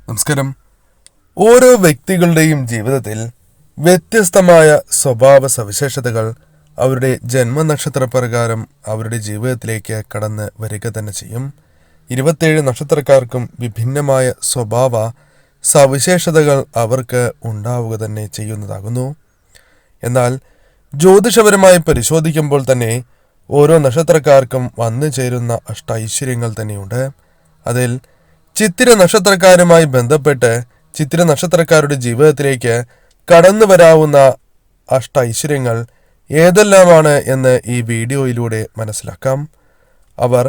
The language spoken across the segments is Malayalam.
നമസ്കാരം. ഓരോ വ്യക്തികളുടെയും ജീവിതത്തിൽ വ്യത്യസ്തമായ സ്വഭാവ സവിശേഷതകൾ അവരുടെ ജന്മനക്ഷത്രപ്രകാരം അവരുടെ ജീവിതത്തിലേക്ക് കടന്ന് വരിക തന്നെ ചെയ്യും. 27 നക്ഷത്രക്കാർക്കും വിഭിന്നമായ സ്വഭാവ സവിശേഷതകൾ അവർക്ക് ഉണ്ടാവുക തന്നെ ചെയ്യുന്നതാകുന്നു. എന്നാൽ ജ്യോതിഷപരമായി പരിശോധിക്കുമ്പോൾ തന്നെ ഓരോ നക്ഷത്രക്കാർക്കും വന്നു ചേരുന്ന അഷ്ടൈശ്വര്യങ്ങൾ തന്നെയുണ്ട്. അതിൽ ചിത്തിര നക്ഷത്രക്കാരുമായി ബന്ധപ്പെട്ട് ചിത്തിര നക്ഷത്രക്കാരുടെ ജീവിതത്തിലേക്ക് കടന്നു വരാവുന്ന അഷ്ടൈശ്വര്യങ്ങൾ ഏതെല്ലാമാണ് എന്ന് ഈ വീഡിയോയിലൂടെ മനസ്സിലാക്കാം. അവർ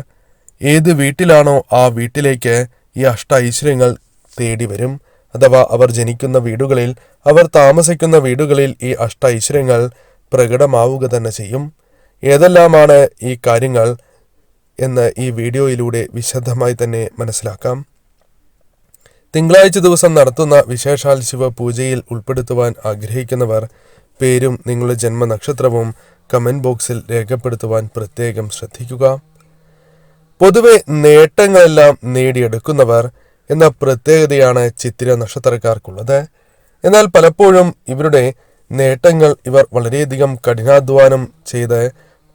ഏത് വീട്ടിലാണോ ആ വീട്ടിലേക്ക് ഈ അഷ്ടൈശ്വര്യങ്ങൾ തേടി വരും. അഥവാ അവർ ജനിക്കുന്ന വീടുകളിൽ, അവർ താമസിക്കുന്ന വീടുകളിൽ ഈ അഷ്ടൈശ്വര്യങ്ങൾ പ്രകടമാവുക തന്നെ ചെയ്യും. ഏതെല്ലാമാണ് ഈ കാര്യങ്ങൾ എന്ന് ഈ വീഡിയോയിലൂടെ വിശദമായി തന്നെ മനസ്സിലാക്കാം. തിങ്കളാഴ്ച ദിവസം നടത്തുന്ന വിശേഷാൽ ശിവ പൂജയിൽ ഉൾപ്പെടുത്തുവാൻ ആഗ്രഹിക്കുന്നവർ പേരും നിങ്ങളുടെ ജന്മനക്ഷത്രവും കമന്റ് ബോക്സിൽ രേഖപ്പെടുത്തുവാൻ പ്രത്യേകം ശ്രദ്ധിക്കുക. പൊതുവെ നേട്ടങ്ങളെല്ലാം നേടിയെടുക്കുന്നവർ എന്ന പ്രത്യേകതയാണ് ചിത്തിര നക്ഷത്രക്കാർക്കുള്ളത്. എന്നാൽ പലപ്പോഴും ഇവരുടെ നേട്ടങ്ങൾ ഇവർ വളരെയധികം കഠിനാധ്വാനം ചെയ്ത്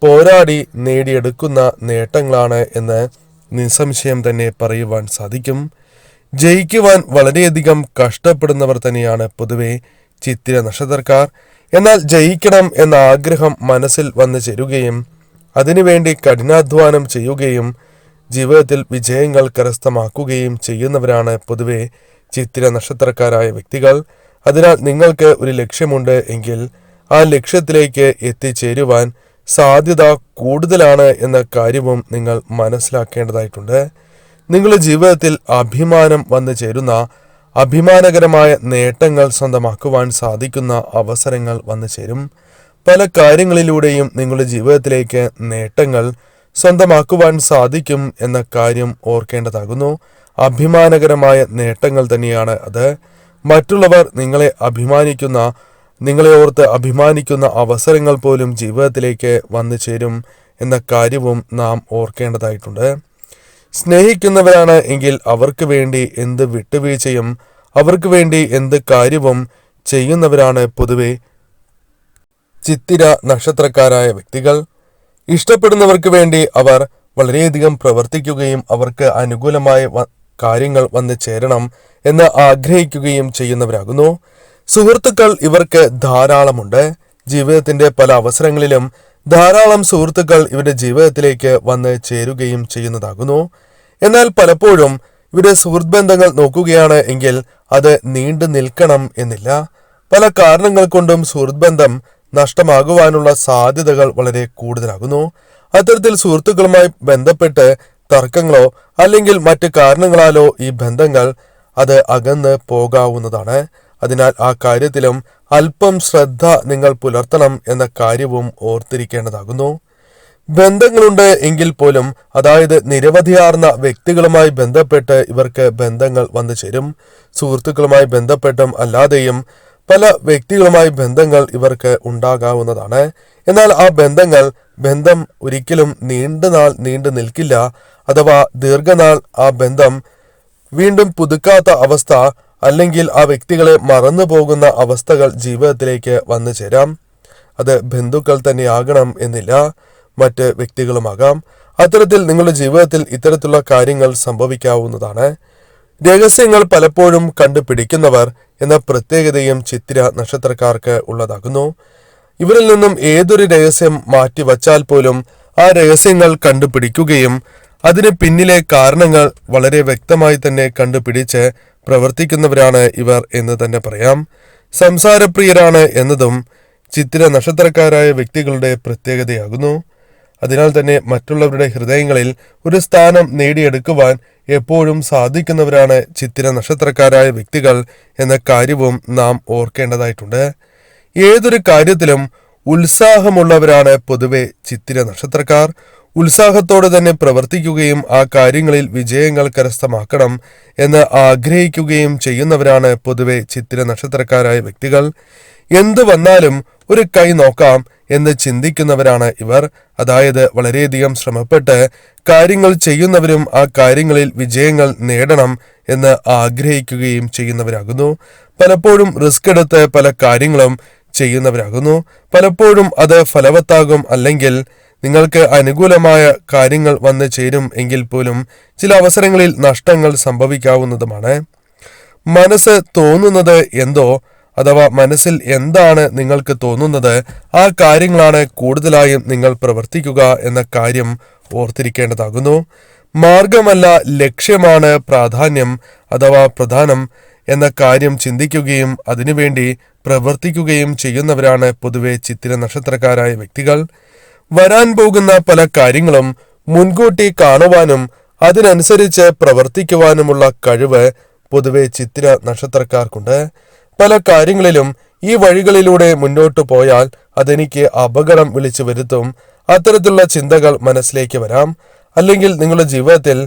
പോരാടി നേടിയെടുക്കുന്ന നേട്ടങ്ങളാണ് എന്ന് നിസ്സംശയം തന്നെ പറയുവാൻ സാധിക്കും. ജയിക്കുവാൻ വളരെയധികം കഷ്ടപ്പെടുന്നവർ തന്നെയാണ് പൊതുവെ ചിത്തിര നക്ഷത്രക്കാർ. എന്നാൽ ജയിക്കണം എന്ന ആഗ്രഹം മനസ്സിൽ വന്നു ചേരുകയും അതിനുവേണ്ടി കഠിനാധ്വാനം ചെയ്യുകയും ജീവിതത്തിൽ വിജയങ്ങൾ കരസ്ഥമാക്കുകയും ചെയ്യുന്നവരാണ് പൊതുവെ ചിത്തിര നക്ഷത്രക്കാരായ വ്യക്തികൾ. അതിനാൽ നിങ്ങൾക്ക് ഒരു ലക്ഷ്യമുണ്ട് എങ്കിൽ ആ ലക്ഷ്യത്തിലേക്ക് എത്തിച്ചേരുവാൻ സാധ്യത കൂടുതലാണ് എന്ന കാര്യവും നിങ്ങൾ മനസ്സിലാക്കേണ്ടതായിട്ടുണ്ട്. നിങ്ങളുടെ ജീവിതത്തിൽ അഭിമാനം വന്നു ചേരുന്ന അഭിമാനകരമായ നേട്ടങ്ങൾ സ്വന്തമാക്കുവാൻ സാധിക്കുന്ന അവസരങ്ങൾ വന്നു ചേരും. പല കാര്യങ്ങളിലൂടെയും നിങ്ങളുടെ ജീവിതത്തിലേക്ക് നേട്ടങ്ങൾ സ്വന്തമാക്കുവാൻ സാധിക്കും എന്ന കാര്യം ഓർക്കേണ്ടതാകുന്നു. അഭിമാനകരമായ നേട്ടങ്ങൾ തന്നെയാണ് അത്. മറ്റുള്ളവർ നിങ്ങളെ ഓർത്ത് അഭിമാനിക്കുന്ന അവസരങ്ങൾ പോലും ജീവിതത്തിലേക്ക് വന്നു ചേരും എന്ന കാര്യവും നാം ഓർക്കേണ്ടതായിട്ടുണ്ട്. സ്നേഹിക്കുന്നവരാണ് എങ്കിൽ അവർക്ക് വേണ്ടി എന്ത് വിട്ടുവീഴ്ചയും അവർക്ക് വേണ്ടി എന്ത് കാര്യവും ചെയ്യുന്നവരാണ് പൊതുവെ ചിത്തിര നക്ഷത്രക്കാരായ വ്യക്തികൾ. ഇഷ്ടപ്പെടുന്നവർക്ക് വേണ്ടി അവർ വളരെയധികം പ്രവർത്തിക്കുകയും അവർക്ക് അനുകൂലമായ കാര്യങ്ങൾ വന്നു ചേരണം എന്ന് ആഗ്രഹിക്കുകയും ചെയ്യുന്നവരാകുന്നു. സുഹൃത്തുക്കൾ ഇവർക്ക് ധാരാളമുണ്ട്. ജീവിതത്തിന്റെ പല അവസരങ്ങളിലും ധാരാളം സുഹൃത്തുക്കൾ ഇവരുടെ ജീവിതത്തിലേക്ക് വന്ന് ചേരുകയും ചെയ്യുന്നതാകുന്നു. എന്നാൽ പലപ്പോഴും ഇവരുടെ സുഹൃത്ത് ബന്ധങ്ങൾ നോക്കുകയാണ് എങ്കിൽ അത് നീണ്ടു നിൽക്കണം എന്നില്ല. പല കാരണങ്ങൾ കൊണ്ടും സുഹൃത്ത് ബന്ധം നഷ്ടമാകുവാനുള്ള സാധ്യതകൾ വളരെ കൂടുതലാകുന്നു. അത്തരത്തിൽ സുഹൃത്തുക്കളുമായി ബന്ധപ്പെട്ട് തർക്കങ്ങളോ അല്ലെങ്കിൽ മറ്റ് കാരണങ്ങളാലോ ഈ ബന്ധങ്ങൾ അത് അകന്ന് പോകാവുന്നതാണ്. അതിനാൽ ആ കാര്യത്തിലും അല്പം ശ്രദ്ധ നിങ്ങൾ പുലർത്തണം എന്ന കാര്യവും ഓർത്തിരിക്കേണ്ടതാകുന്നു. ബന്ധങ്ങളുണ്ട് എങ്കിൽ പോലും, അതായത് നിരവധിയാർന്ന വ്യക്തികളുമായി ബന്ധപ്പെട്ട് ഇവർക്ക് ബന്ധങ്ങൾ വന്നു ചേരും. സുഹൃത്തുക്കളുമായി ബന്ധപ്പെട്ടും അല്ലാതെയും പല വ്യക്തികളുമായി ബന്ധങ്ങൾ ഇവർക്ക് ഉണ്ടാകാവുന്നതാണ്. എന്നാൽ ആ ബന്ധം ഒരിക്കലും നീണ്ടു നിൽക്കില്ല. അഥവാ ദീർഘനാൾ ആ ബന്ധം വീണ്ടും പുതുക്കാത്ത അവസ്ഥ അല്ലെങ്കിൽ ആ വ്യക്തികളെ മറന്നു പോകുന്ന അവസ്ഥകൾ ജീവിതത്തിലേക്ക് വന്നു ചേരാം. അത് ബന്ധുക്കൾ തന്നെ ആകണം എന്നില്ല, മറ്റ് വ്യക്തികളുമാകാം. അത്തരത്തിൽ നിങ്ങളുടെ ജീവിതത്തിൽ ഇത്തരത്തിലുള്ള കാര്യങ്ങൾ സംഭവിക്കാവുന്നതാണ്. രഹസ്യങ്ങൾ പലപ്പോഴും കണ്ടുപിടിക്കുന്നവർ എന്ന പ്രത്യേകതയും ചിത്തിര നക്ഷത്രക്കാർക്ക് ഉള്ളതാകുന്നു. ഇവരിൽ നിന്നും ഏതൊരു രഹസ്യം മാറ്റിവച്ചാൽ പോലും ആ രഹസ്യങ്ങൾ കണ്ടുപിടിക്കുകയും അതിന് പിന്നിലെ കാരണങ്ങൾ വളരെ വ്യക്തമായി തന്നെ കണ്ടുപിടിച്ച് പ്രവർത്തിക്കുന്നവരാണ് ഇവർ എന്ന് തന്നെ പറയാം. സംസാരപ്രിയരാണ് എന്നതും ചിത്തിര നക്ഷത്രക്കാരായ വ്യക്തികളുടെ പ്രത്യേകതയാകുന്നു. അതിനാൽ തന്നെ മറ്റുള്ളവരുടെ ഹൃദയങ്ങളിൽ ഒരു സ്ഥാനം നേടിയെടുക്കുവാൻ എപ്പോഴും സാധിക്കുന്നവരാണ് ചിത്തിര നക്ഷത്രക്കാരായ വ്യക്തികൾ എന്ന കാര്യവും നാം ഓർക്കേണ്ടതായിട്ടുണ്ട്. ഏതൊരു കാര്യത്തിലും ഉത്സാഹമുള്ളവരാണ് പൊതുവെ ചിത്തിര നക്ഷത്രക്കാർ. ഉത്സാഹത്തോടെ തന്നെ പ്രവർത്തിക്കുകയും ആ കാര്യങ്ങളിൽ വിജയങ്ങൾ കരസ്ഥമാക്കണം എന്ന് ആഗ്രഹിക്കുകയും ചെയ്യുന്നവരാണ് പൊതുവെ ചിത്തിര നക്ഷത്രക്കാരായ വ്യക്തികൾ. എന്തു വന്നാലും ഒരു കൈ നോക്കാം എന്ന് ചിന്തിക്കുന്നവരാണ് ഇവർ. അതായത് വളരെയധികം ശ്രമപ്പെട്ട് കാര്യങ്ങൾ ചെയ്യുന്നവരും ആ കാര്യങ്ങളിൽ വിജയങ്ങൾ നേടണം എന്ന് ആഗ്രഹിക്കുകയും ചെയ്യുന്നവരാകുന്നു. പലപ്പോഴും റിസ്ക് എടുത്ത് പല കാര്യങ്ങളും ചെയ്യുന്നവരാകുന്നു. പലപ്പോഴും അത് ഫലവത്താകും, അല്ലെങ്കിൽ നിങ്ങൾക്ക് അനുകൂലമായ കാര്യങ്ങൾ വന്നു ചേരും എങ്കിൽ പോലും ചില അവസരങ്ങളിൽ നഷ്ടങ്ങൾ സംഭവിക്കാവുന്നതുമാണ്. മനസ്സ് തോന്നുന്നത് എന്തോ, അഥവാ മനസ്സിൽ എന്താണ് നിങ്ങൾക്ക് തോന്നുന്നത്, ആ കാര്യങ്ങളാണ് കൂടുതലായും നിങ്ങൾ പ്രവർത്തിക്കുക എന്ന കാര്യം ഓർത്തിരിക്കേണ്ടതാകുന്നു. മാർഗമല്ല, ലക്ഷ്യമാണ് പ്രാധാന്യം അഥവാ പ്രധാനം എന്ന കാര്യം ചിന്തിക്കുകയും അതിനുവേണ്ടി പ്രവർത്തിക്കുകയും ചെയ്യുന്നവരാണ് പൊതുവെ ചിത്തിര നക്ഷത്രക്കാരായ വ്യക്തികൾ. വരാൻ പോകുന്ന പല കാര്യങ്ങളും മുൻകൂട്ടി കാണുവാനും അതിനനുസരിച്ച് പ്രവർത്തിക്കുവാനുമുള്ള കഴിവ് പൊതുവെ ചിത്തിര നക്ഷത്രക്കാർക്കുണ്ട്. പല കാര്യങ്ങളിലും ഈ വഴികളിലൂടെ മുന്നോട്ടു പോയാൽ അതെനിക്ക് അപകടം വിളിച്ചു വരുത്തും, അത്തരത്തിലുള്ള ചിന്തകൾ മനസ്സിലേക്ക് വരാം. അല്ലെങ്കിൽ നിങ്ങളുടെ ജീവിതത്തിൽ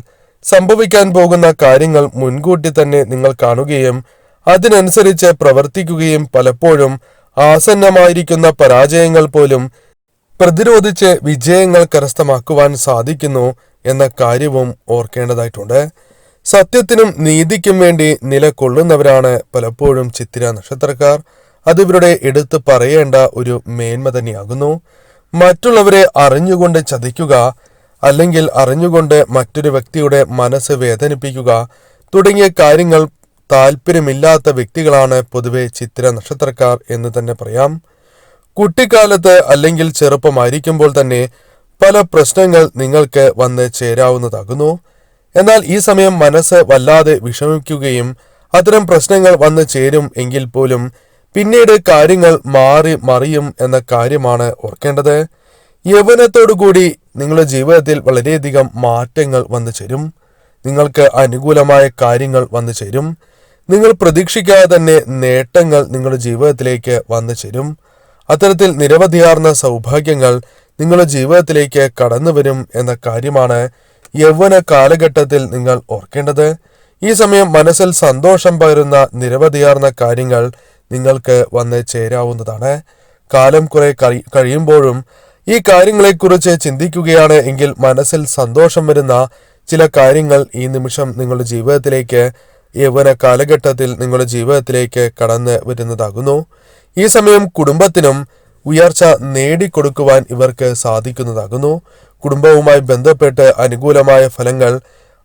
സംഭവിക്കാൻ പോകുന്ന കാര്യങ്ങൾ മുൻകൂട്ടി തന്നെ നിങ്ങൾ കാണുകയും അതിനനുസരിച്ച് പ്രവർത്തിക്കുകയും പലപ്പോഴും ആസന്നമായിരിക്കുന്ന പരാജയങ്ങൾ പോലും പ്രതിരോധിച്ച് വിജയങ്ങൾ കരസ്ഥമാക്കുവാൻ സാധിക്കുന്നു എന്ന കാര്യവും ഓർക്കേണ്ടതായിട്ടുണ്ട്. സത്യത്തിനും നീതിക്കും വേണ്ടി നിലകൊള്ളുന്നവരാണ് പലപ്പോഴും ചിത്തിര നക്ഷത്രക്കാർ. അതിവരുടെ എടുത്തു പറയേണ്ട ഒരു മേന്മ തന്നെയാകുന്നു. മറ്റുള്ളവരെ അറിഞ്ഞുകൊണ്ട് ചതിക്കുക, അല്ലെങ്കിൽ അറിഞ്ഞുകൊണ്ട് മറ്റൊരു വ്യക്തിയുടെ മനസ്സ് വേദനിപ്പിക്കുക തുടങ്ങിയ കാര്യങ്ങൾ താല്പര്യമില്ലാത്ത വ്യക്തികളാണ് പൊതുവെ ചിത്തിര നക്ഷത്രക്കാർ എന്ന് തന്നെ പറയാം. കുട്ടിക്കാലത്ത് അല്ലെങ്കിൽ ചെറുപ്പമായിരിക്കുമ്പോൾ തന്നെ പല പ്രശ്നങ്ങൾ നിങ്ങൾക്ക് വന്ന് ചേരാവുന്നതാകുന്നു. എന്നാൽ ഈ സമയം മനസ്സ് വല്ലാതെ വിഷമിക്കുകയും അത്തരം പ്രശ്നങ്ങൾ വന്ന് ചേരും എങ്കിൽ പോലും പിന്നീട് കാര്യങ്ങൾ മറിയും എന്ന കാര്യമാണ് ഓർക്കേണ്ടത്. യൗവനത്തോടുകൂടി നിങ്ങളുടെ ജീവിതത്തിൽ വളരെയധികം മാറ്റങ്ങൾ വന്നു ചേരും. നിങ്ങൾക്ക് അനുകൂലമായ കാര്യങ്ങൾ വന്നു ചേരും. നിങ്ങൾ പ്രതീക്ഷിക്കാതെ തന്നെ നേട്ടങ്ങൾ നിങ്ങളുടെ ജീവിതത്തിലേക്ക് വന്നു ചേരും. അത്തരത്തിൽ നിരവധിയാർന്ന സൗഭാഗ്യങ്ങൾ നിങ്ങളുടെ ജീവിതത്തിലേക്ക് കടന്നു വരും എന്ന കാര്യമാണ് യൗവന കാലഘട്ടത്തിൽ നിങ്ങൾ ഓർക്കേണ്ടത്. ഈ സമയം മനസ്സിൽ സന്തോഷം പകരുന്ന നിരവധിയാർന്ന കാര്യങ്ങൾ നിങ്ങൾക്ക് വന്ന് ചേരാവുന്നതാണ്. കാലം കുറെ കഴിയുമ്പോഴും ഈ കാര്യങ്ങളെക്കുറിച്ച് ചിന്തിക്കുകയാണ് എങ്കിൽ മനസ്സിൽ സന്തോഷം വരുന്ന ചില കാര്യങ്ങൾ ഈ നിമിഷം നിങ്ങളുടെ ജീവിതത്തിലേക്ക്, യൗവന കാലഘട്ടത്തിൽ നിങ്ങളുടെ ജീവിതത്തിലേക്ക് കടന്നു വരുന്നതാകുന്നു. ഈ സമയം കുടുംബത്തിനും ഉയർച്ച നേടിക്കൊടുക്കുവാൻ ഇവർക്ക് സാധിക്കുന്നതാകുന്നു. കുടുംബവുമായി ബന്ധപ്പെട്ട് അനുകൂലമായ ഫലങ്ങൾ,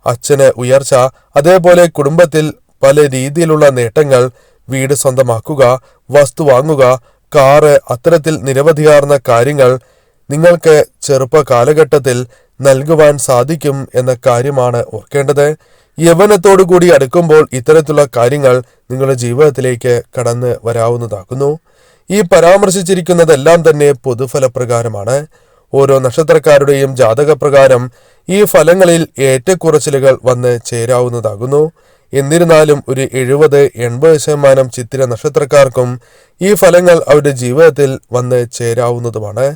അച്ഛന് ഉയർച്ച, അതേപോലെ കുടുംബത്തിൽ പല രീതിയിലുള്ള നേട്ടങ്ങൾ, വീട് സ്വന്തമാക്കുക, വസ്തു വാങ്ങുക, കാറ്, അത്തരത്തിൽ നിരവധിയാർന്ന കാര്യങ്ങൾ നിങ്ങൾക്ക് ചെറുപ്പ കാലഘട്ടത്തിൽ നൽകുവാൻ സാധിക്കും എന്ന കാര്യമാണ് ഓർക്കേണ്ടത്. യൗവനത്തോടുകൂടി അടുക്കുമ്പോൾ ഇത്തരത്തിലുള്ള കാര്യങ്ങൾ നിങ്ങളുടെ ജീവിതത്തിലേക്ക് കടന്നു വരാവുന്നതാകുന്നു. ഈ പരാമർശിച്ചിരിക്കുന്നതെല്ലാം തന്നെ പൊതുഫലപ്രകാരമാണ്. ഓരോ നക്ഷത്രക്കാരുടെയും ജാതകപ്രകാരം ഈ ഫലങ്ങളിൽ ഏറ്റക്കുറച്ചിലുകൾ വന്ന് ചേരാവുന്നതാകുന്നു. എന്നിരുന്നാലും ഒരു 70-80% ചിത്തിര നക്ഷത്രക്കാർക്കും ഈ ഫലങ്ങൾ അവരുടെ ജീവിതത്തിൽ വന്ന് ചേരാവുന്നതുമാണ്.